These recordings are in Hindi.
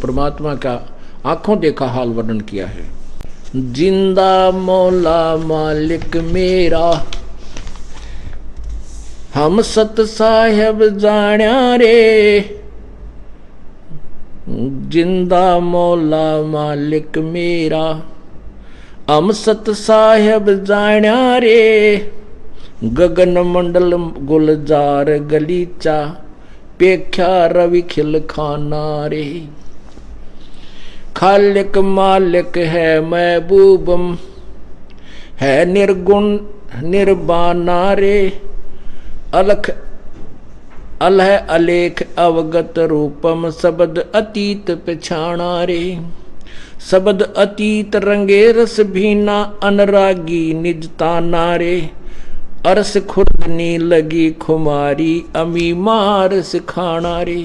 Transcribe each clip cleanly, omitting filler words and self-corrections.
परमात्मा का आंखों देखा हाल वर्णन किया है। जिंदा मौला मालिक मेरा, हम सत साहेब जाण्या रे। जिंदा मौला मालिक मेरा, हम सत साहेब जाण्या रे। गगन मंडल गुलजार गलीचा, पेख्या रवि खिल खाना रे। खालिक मालिक है महबूबम, है निर्गुण निर्बाना रे। अलख अलह अलेख अवगत रूपम, शब्द अतीत पछाणा रे। शब्द अतीत रंगे रस भीना, अनरागी निज ताना रे। अरस खुर्दनी लगी खुमारी, अमी मार सिखाना रे।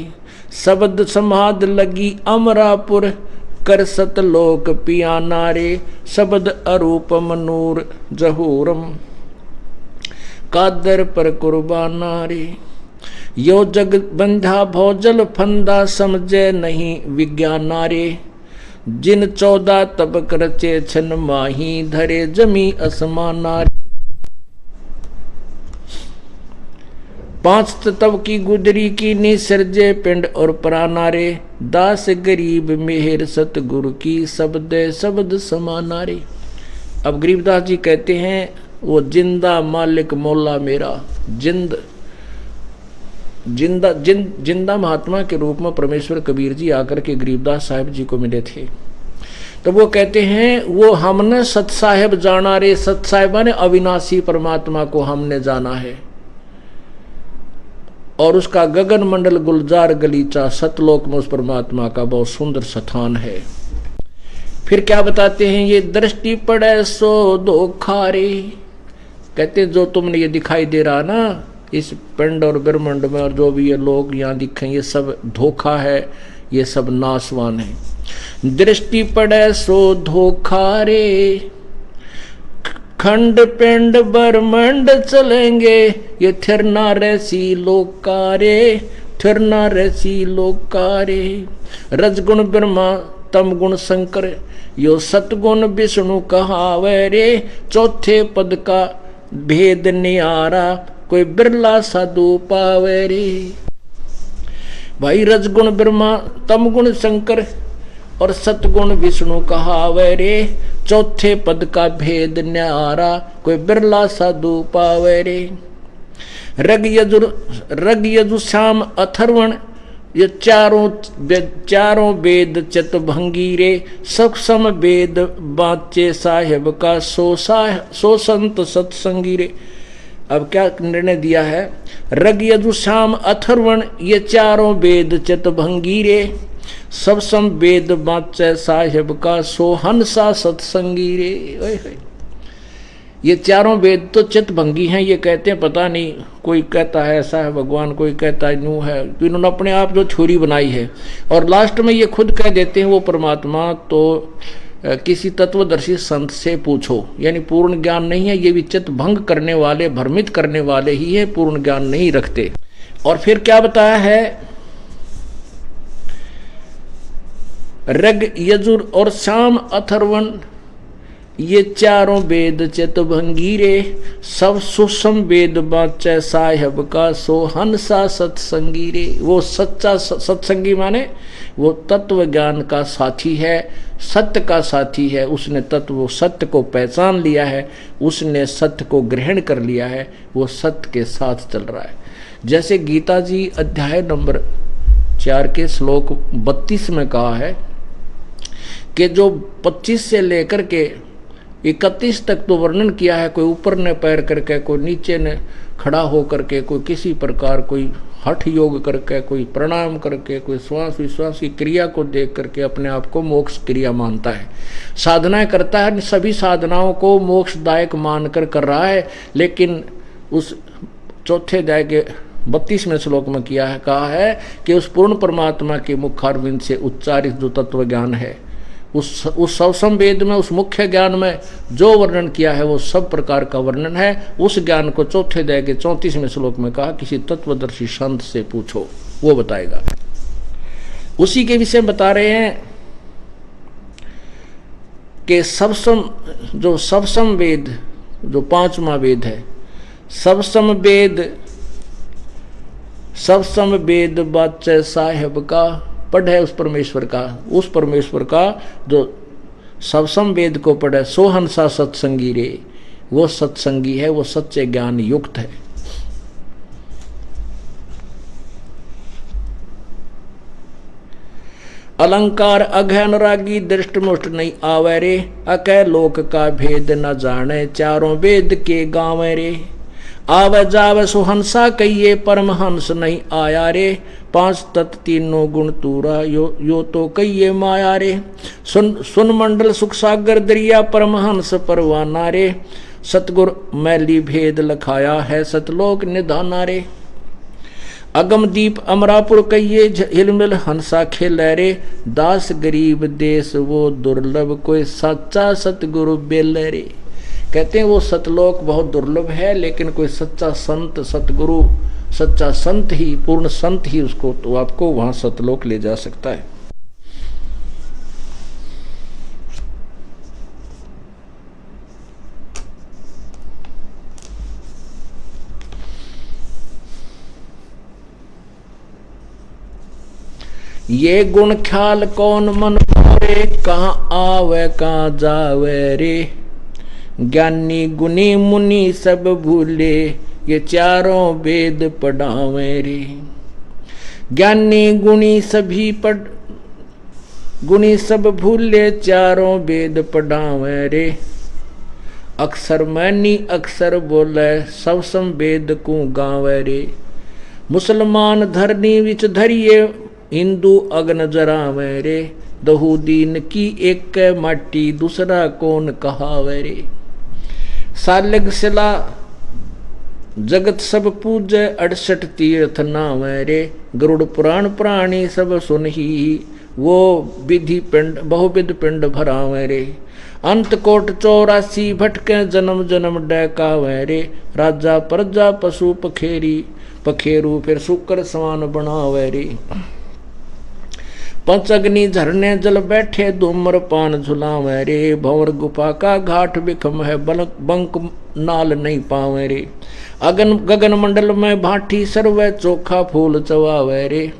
शब्द समाध लगी अमरापुर, कर सतलोक पियाना रे। शब्द अरूपम नूर जहूरम, कादर पर कुर्बाना रे। यो जग बंधा भोजल फंदा, समझे नहीं विज्ञाना रे। जिन 14 तबक रचे छन माही, धरे जमी असमाना रे। 5 तत्व की गुदरी की निसर्जे पिंड और प्राणा रे। दास गरीब मेहर सतगुरु की, शब्द शब्द समाना रे। अब गरीबदास जी कहते हैं वो जिंदा मालिक मौला मेरा, जिंदा महात्मा के रूप में परमेश्वर कबीर जी आकर के गरीबदास साहिब जी को मिले थे। तो वो कहते हैं वो हमने सत साहेब जाना रे। सत साहिबा ने अविनाशी परमात्मा को हमने जाना है, और उसका गगन मंडल गुलजार गलीचा, सतलोक में उस परमात्मा का बहुत सुंदर स्थान है। फिर क्या बताते हैं, ये दृष्टि पड़े सो धोखा रे। कहते हैं जो तुमने ये दिखाई दे रहा ना इस पिंड और ब्रह्मांड में, और जो भी ये लोग यहाँ दिखे, ये सब धोखा है, ये सब नासवान है। दृष्टि पड़े सो धोखा रे। खंड पिंड ब्रह्मांड चलेंगे, ये थिरना रैसी लोकारे। थिरना रैसी लोकारे। रजगुण ब्रह्मा तम गुण शंकर, यो सतगुण विष्णु कहावे रे। चौथे पद का भेद न्यारा, कोई बिरला साधु पावे रे। भाई रजगुण ब्रह्मा तम गुण शंकर और सतगुण विष्णु कहावे रे। चौथे पद का भेद न्यारा, कोई बिरला साधु पावे रे। रग यजु श्याम अथर्वण, ये चारों वेद चित भंगी रे। सक्षम वेद बाचे साहेब का, सो संत सत्संगी रे। अब क्या निर्णय दिया है, रग यजु श्याम अथर्वण, ये चारों वेद चित भंगी रे। सब सम वेद बाचे साहेब का, सो हंसा सत्संगी रे। ये चारों वेद तो चित भंगी हैं, ये कहते हैं पता नहीं, कोई कहता है ऐसा है भगवान, कोई कहता है यूं है। तो इन्होंने अपने आप जो थ्योरी बनाई है, और लास्ट में ये खुद कह देते हैं वो परमात्मा तो किसी तत्वदर्शी संत से पूछो। यानी पूर्ण ज्ञान नहीं है, ये भी चित्त भंग करने वाले, भ्रमित करने वाले ही है, पूर्ण ज्ञान नहीं रखते। और फिर क्या बताया है, रग यजुर और श्याम अथर्वण, ये चारों वेद चित भंगी रे। सब सुसम वेद बाचे साहेब का, सो हंसा सत्संगी रे। वो सच्चा सत्संगी माने वो तत्व ज्ञान का साथी है, सत्य का साथी है। उसने तत्व सत्य को पहचान लिया है, उसने सत्य को ग्रहण कर लिया है, वो सत्य के साथ चल रहा है। जैसे गीता जी अध्याय नंबर 4 के श्लोक 32 में कहा है कि जो 25 से लेकर के 31 तक तो वर्णन किया है, कोई ऊपर ने पैर करके, कोई नीचे ने खड़ा हो करके, कोई किसी प्रकार कोई हठ योग करके, कोई प्रणाम करके, कोई श्वास विश्वास की क्रिया को देख करके अपने आप को मोक्ष क्रिया मानता है, साधनाएं करता है, सभी साधनाओं को मोक्षदायक मानकर कर रहा है। लेकिन उस चौथे अध्याय के 32वें श्लोक में कहा है कि उस पूर्ण परमात्मा के मुखारविंद से उच्चारित जो तत्व ज्ञान है, उस सवसम वेद में, उस मुख्य ज्ञान में जो वर्णन किया है वो सब प्रकार का वर्णन है। उस ज्ञान को चौथे अध्याय के 34वें श्लोक में कहा किसी तत्वदर्शी संत से पूछो, वो बताएगा। उसी के विषय बता रहे हैं कि सबसम वेद जो पांचवा वेद है, सबसम वेद बाचे साहेब का पढ़े उस परमेश्वर का जो सबसम वेद को पढ़े सो हंसा सत्संगी रे, वो सत्संगी है, वो सच्चे ज्ञान युक्त है। अलंकार अघन रागी दृष्ट मुष्ट नहीं आवे रे, अकह लोक का भेद न जाने चारों वेद के गावे रे। आवे जावे सुहंसा कहिए परमहंस नहीं आया रे, पांच तत् तीनों गुण तूरा यो तो कहिए माया रे। सुन मंडल सुख सागर दरिया परमहंस परवाना रे, सतगुर मैली भेद लखाया है सतलोक निधाना रे। अगम दीप अमरापुर कहिए हिलमिल हंसा खेलै रे, दास गरीब देश वो दुर्लभ कोई सच्चा सतगुरु बेल रे। कहते हैं वो सतलोक बहुत दुर्लभ है, लेकिन कोई सच्चा संत सतगुरु सच्चा संत ही पूर्ण संत ही उसको तो आपको वहां सतलोक ले जा सकता है। ये गुण ख्याल कौन मन मोरे, कहाँ आवे कहाँ जावे रे। ज्ञानी गुनी मुनि सब भूले, ये चारों वेद पढ़ावे रे। ज्ञानी गुणी सब भूले, चारों वेद पढ़ावे रे। अक्षर मैनी अक्षर बोले, सब सम वेद को गावे रे। मुसलमान धरनी विच धरिए, हिंदू अग्न जरावे रे। दहु दीन की एक माटी, दूसरा कौन कहावे रे। सालग सिला जगत सब पूजे, 68 तीर्थ नावे रे। गरुड़ पुराण प्राणी सब सुनही, वो विधि पिंड बहुविध पिंड भरावे रे। अंत कोट 84 भटके, जन्म जन्म डैकावे रे। राजा प्रजा पशु पखेरू फिर शुक्र समान बनावे रे। पंच अग्नि झरने जल बैठे, धूम्र पान झुलावे रे। भंवर गुफा का घाट बिखम है, बंक नाल नहीं पावे रे। गगन मंडल में भाटी सर्वे, चोखा फूल चवावे रे।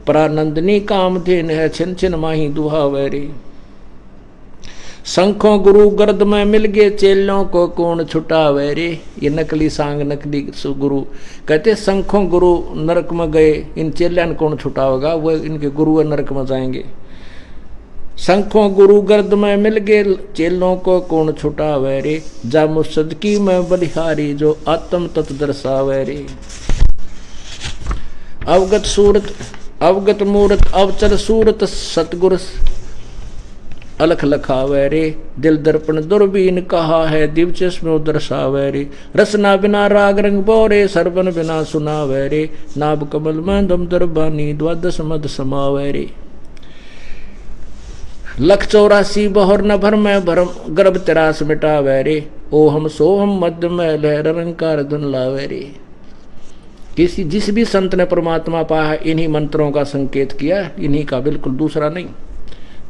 परानंदनी कामधेन है, छिन छिन माही दुहावे रे। शंखों गुरु गर्द में मिल गए, चेलों को कौन छुटावे रे। ये नकली सांग नकली गुरु कहते शंखों गुरु नरक में गए, इन चेल्यान कौन छुटावेगा, वो इनके गुरु नरक में जाएंगे। शंखों गुरु गर्द में मिल गए, चेलों को कौन छुटावे रे। जा मुसदकी में बलिहारी, जो आत्म तत् दर्शावे रे। अवगत मूर्त अवचर सूरत, सतगुर अलख लखावे रे। दिल दर्पण दुर्बीन कहा है, दिव चश्मे दर्शावे रे। रसना बिना राग रंग बोरे, सरबन बिना सुनावे रे। नाभ कमल में दम दरबानी, द्वादश मद समावे रे। लख 84 बहर न भर में भरम, गर्भ तिरास मिटावे रे। ओहम सोहम मध्य में लहर रंकार धुन लावे रे। जिस भी संत ने परमात्मा पाया, इन्हीं मंत्रों का संकेत किया, इन्हीं का, बिल्कुल दूसरा नहीं।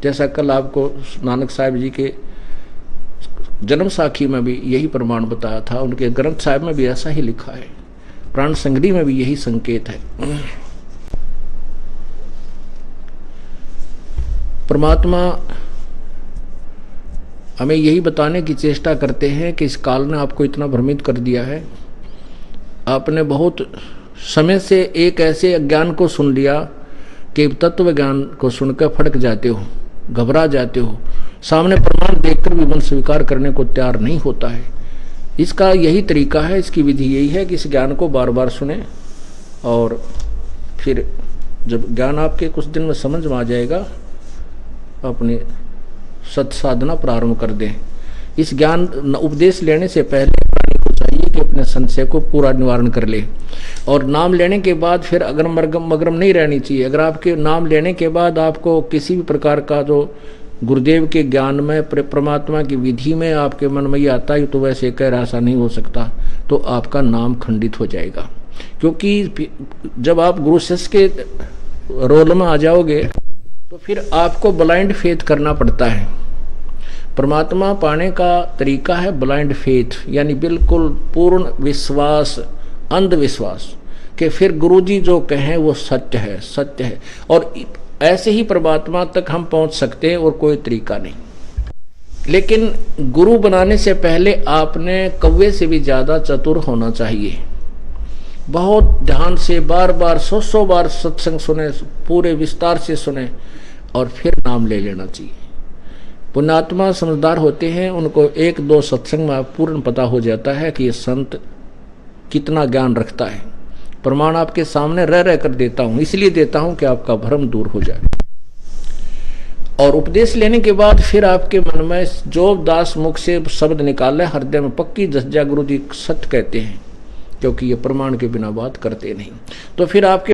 जैसा कल आपको नानक साहिब जी के जन्म साखी में भी यही प्रमाण बताया था, उनके ग्रंथ साहिब में भी ऐसा ही लिखा है, प्राण संगरी में भी यही संकेत है। परमात्मा हमें यही बताने की चेष्टा करते हैं कि इस काल ने आपको इतना भ्रमित कर दिया है। आपने बहुत समय से एक ऐसे अज्ञान को सुन लिया कि तत्व ज्ञान को सुनकर फटक जाते हो, घबरा जाते हो, सामने प्रमाण देखकर भी मन स्वीकार करने को तैयार नहीं होता है। इसका यही तरीका है, इसकी विधि यही है कि इस ज्ञान को बार बार सुने और फिर जब ज्ञान आपके कुछ दिन में समझ में आ जाएगा, अपनी सत साधना प्रारंभ कर दें। इस ज्ञान उपदेश लेने से पहले प्राणी को चाहिए कि अपने संशय को पूरा निवारण कर ले, और नाम लेने के बाद फिर अगरम मगरम नहीं रहनी चाहिए। अगर आपके नाम लेने के बाद आपको किसी भी प्रकार का जो गुरुदेव के ज्ञान में परमात्मा की विधि में आपके मन में ये आता है तो वैसे कह रहा ऐसा नहीं हो सकता, तो आपका नाम खंडित हो जाएगा। क्योंकि जब आप गुरु शिष्य के रोल में आ जाओगे तो फिर आपको ब्लाइंड फेथ करना पड़ता है। परमात्मा पाने का तरीका है ब्लाइंड फेथ, यानी बिल्कुल पूर्ण विश्वास, अंधविश्वास कि फिर गुरुजी जो कहें वो सत्य है, सत्य है। और ऐसे ही परमात्मा तक हम पहुंच सकते हैं और कोई तरीका नहीं। लेकिन गुरु बनाने से पहले आपने कौवे से भी ज़्यादा चतुर होना चाहिए। बहुत ध्यान से बार बार 100 बार सत्संग सुने, पूरे विस्तार से सुने और फिर नाम ले लेना चाहिए। पुण्यात्मा समझदार होते हैं, उनको 1-2 सत्संग में पूर्ण पता हो जाता है कि ये संत कितना ज्ञान रखता है। प्रमाण आपके सामने रह रह कर देता हूँ, इसलिए देता हूँ कि आपका भ्रम दूर हो जाए। और उपदेश लेने के बाद फिर आपके मन में जो दास मुख से शब्द निकाले, हृदय में पक्की जस जा गुरु जी सत्य कहते हैं, क्योंकि ये प्रमाण के बिना बात करते नहीं। तो फिर आपके